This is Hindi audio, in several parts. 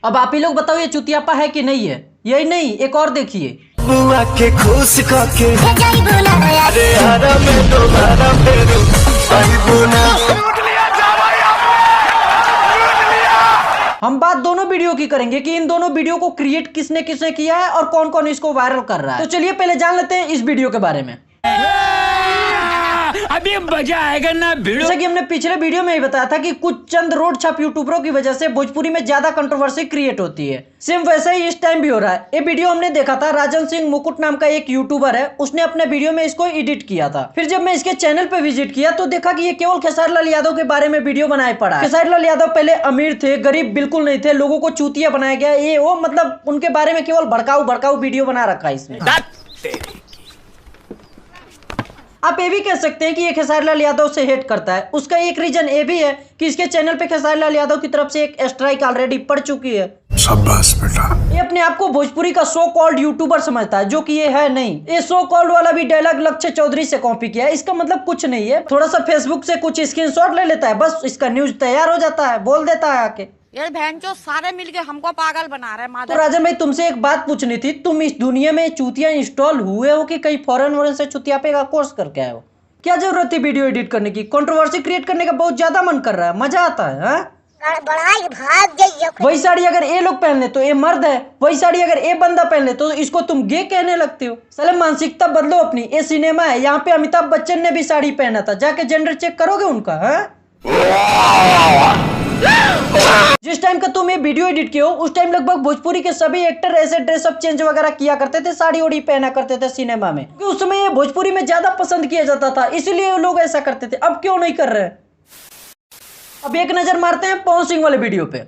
अब आप ही लोग बताओ ये चुतियापा है कि नहीं है। यही नहीं, एक और देखिए। बुआ के खुश करके अरे हरा में दोबारा फेरू आई बुना। हम बात दोनों वीडियो की करेंगे कि इन दोनों वीडियो को क्रिएट किसने किसने किया है और कौन कौन इसको वायरल कर रहा है। तो चलिए पहले जान लेते हैं इस वीडियो के बारे में। अभी मजा आएगा ना वीडियो। जैसा कि हमने पिछले वीडियो में ही बताया था कि कुछ चंद रोड छाप यूट्यूबरों की वजह से भोजपुरी में ज्यादा कंट्रोवर्सी क्रिएट होती है। सेम वैसे ही इस टाइम भी हो रहा है। ये वीडियो हमने देखा था, राजन सिंह मुकुट नाम का एक यूट्यूबर है, उसने अपने वीडियो में इसको एडिट किया था। फिर जब मैं इसके चैनल पे विजिट किया तो देखा कि ये केवल खेसारी लाल यादव के बारे में वीडियो बनाए पड़ा है। खेसारी लाल यादव पहले अमीर थे, गरीब बिल्कुल नहीं थे, लोगों को चूतिया बनाया गया, ये वो मतलब उनके बारे में केवल भड़काऊ वीडियो बना रखा है इसने। आप ये भी कह सकते हैं कि ये खेसारी लाल यादव से हेट करता है। उसका एक रीजन ये भी है कि इसके चैनल पे खेसारी लाल यादव की तरफ से एक स्ट्राइक ऑलरेडी पड़ चुकी है। शाबाश बेटा। ये अपने आप को भोजपुरी का सो कॉल्ड यूट्यूबर समझता है, जो कि ये है नहीं। ये सो कॉल्ड वाला भी डायलॉग लक्ष्य चौधरी से कॉपी किया है। इसका मतलब कुछ नहीं है, थोड़ा सा फेसबुक से कुछ स्क्रीनशॉट ले लेता है, बस इसका न्यूज तैयार हो जाता है, बोल देता है आके। ये बहनचोद सारे मिलके हमको पागल बना रहे हैं। तो राजन भाई तुमसे एक बात पूछनी थी, तुम इस दुनिया में चूतिया इंस्टॉल हुए हो कि कहीं फॉरेन से चुतियापे का कोर्स करके आए हो? क्या जरूरत थी वीडियो एडिट करने की? कंट्रोवर्सी क्रिएट करने का बहुत ज्यादा मन कर रहा है, मजा आता है। वही साड़ी अगर ये लोग पहन ले तो ये मर्द है, वही साड़ी अगर ये बंदा पहन ले तो इसको तुम गे कहने लगते हो। साले मानसिकता बदलो अपनी। ये सिनेमा है, यहाँ पे अमिताभ बच्चन ने भी साड़ी पहना था, जाके जेंडर चेक करोगे उनका? है जिस टाइम का तुम ये वीडियो एडिट किए हो उस टाइम लगभग भोजपुरी के सभी एक्टर ऐसे ड्रेसअप चेंज वगैरह किया करते थे, साड़ी ओड़ी पहना करते थे सिनेमा में, क्योंकि उस समय ये भोजपुरी में ज्यादा पसंद किया जाता था, इसीलिए लोग ऐसा करते थे। अब क्यों नहीं कर रहे? अब एक नजर मारते हैं पवन सिंह वाले वीडियो पे।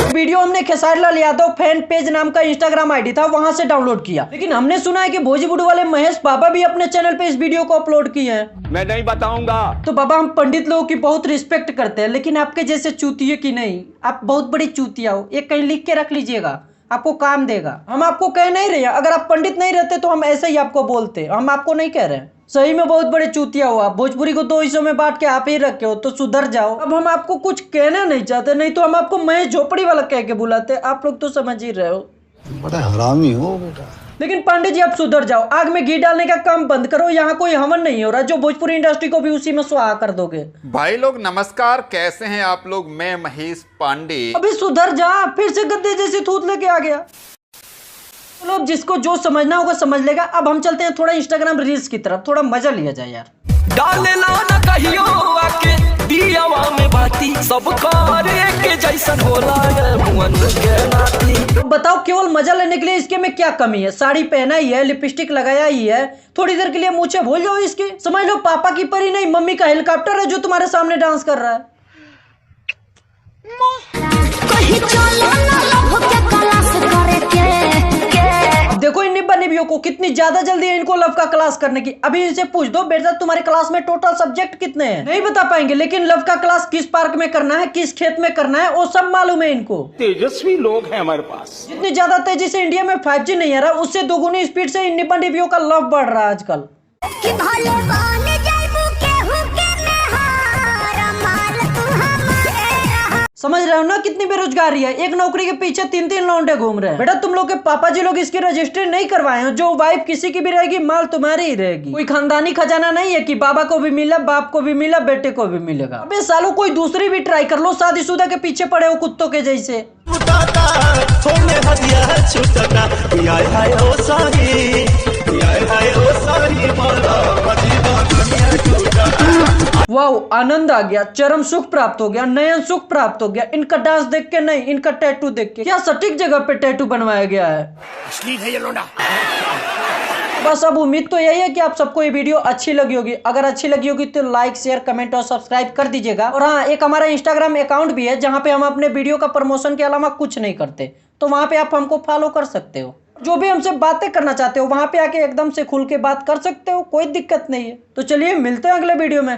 वीडियो हमने खेसारी लाल यादव फैन पेज नाम का इंस्टाग्राम आईडी था, वहां से डाउनलोड किया। लेकिन हमने सुना है कि बॉलीवुड वाले महेश बाबा भी अपने चैनल पे इस वीडियो को अपलोड किए हैं। मैं नहीं बताऊंगा। तो बाबा हम पंडित लोगों की बहुत रिस्पेक्ट करते हैं, लेकिन आपके जैसे चूतिये की नहीं। आप बहुत बड़ी चूतिया हो, ये कहीं लिख के रख लीजिएगा, आपको काम देगा। हम आपको कह नहीं रहे हैं, अगर आप पंडित नहीं रहते तो हम ऐसे ही आपको बोलते, हम आपको नहीं कह रहे हैं। सही में बहुत बड़े चूतिया हो आप। भोजपुरी को दो हिस्सों में बांट के आप ही रखे हो, तो सुधर जाओ। अब हम आपको कुछ कहना नहीं चाहते, नहीं तो हम आपको महेश झोपड़ी वाला कह के बुलाते। आप लोग तो समझ ही रहे हो। बड़ा हरामी हो बेटा। लेकिन पांडे जी आप सुधर जाओ, आग में घी डालने का काम बंद करो। यहाँ कोई हवन नहीं हो रहा जो भोजपुरी इंडस्ट्री को भी उसी में सुहा कर दोगे। भाई लोग नमस्कार, कैसे हैं आप लोग? मैं महेश पांडे। अभी सुधर जा, फिर से गद्दे जैसी थूत लेके आ गया। चलो अब जिसको जो समझना होगा समझ लेगा। अब हम चलते हैं थोड़ा इंस्टाग्राम रील्स की तरफ, थोड़ा मजा लिया जाए यार। डाले ला ना कहियो आके दियावा में बाती सब करे के जैसन होला मुअन के नाती। बताओ केवल मजा लेने के लिए इसके में क्या कमी है? साड़ी पहना ही है, लिपस्टिक लगाया ही है, थोड़ी देर के लिए मूछे भूल जाओ इसकी। समझ लो पापा की परी नहीं, मम्मी का हेलीकॉप्टर है जो तुम्हारे सामने डांस कर रहा है। देखो इन निब्बा निबियों को कितनी ज्यादा जल्दी है इनको लव का क्लास करने की। अभी इनसे पूछ दो बेटा तुम्हारे क्लास में टोटल सब्जेक्ट कितने हैं? नहीं बता पाएंगे, लेकिन लव का क्लास किस पार्क में करना है, किस खेत में करना है, वो सब मालूम है इनको। तेजस्वी लोग हैं हमारे पास। जितनी ज्यादा तेजी से इंडिया में 5G नहीं आ रहा, उससे दोगुनी स्पीड से इन निब्बा निबियों का लव बढ़ रहा है आजकल। समझ रहे हो ना कितनी बेरोजगारी है? एक नौकरी के पीछे 3-3 लौंडे घूम रहे हैं। बेटा तुम लोग के पापा जी लोग इसकी रजिस्ट्री नहीं करवाए हैं। जो वाइफ किसी की भी रहेगी माल तुम्हारी ही रहेगी। कोई खानदानी खजाना नहीं है कि बाबा को भी मिला, बाप को भी मिला, बेटे को भी मिलेगा। अबे सालों कोई दूसरी भी ट्राई कर लो, शादीशुदा के पीछे पड़े हो कुत्तों के जैसे। वाओ आनंद आ गया, चरम सुख प्राप्त हो गया, नयन सुख प्राप्त हो गया। इनका डांस देख के नहीं, इनका टैटू देख के। क्या सटीक जगह पे टैटू बनवाया गया है। बस अब उम्मीद तो यही है कि आप सबको ये वीडियो अच्छी लगी होगी। अगर अच्छी लगी होगी तो लाइक शेयर कमेंट और सब्सक्राइब कर दीजिएगा। और हाँ, एक हमारा इंस्टाग्राम अकाउंट भी है जहाँ पे हम अपने वीडियो का प्रमोशन के अलावा कुछ नहीं करते, तो वहाँ पे आप हमको फॉलो कर सकते हो। जो भी हमसे बातें करना चाहते हो वहाँ पे आके एकदम से खुल के बात कर सकते हो, कोई दिक्कत नहीं है। तो चलिए मिलते हैं अगले वीडियो में।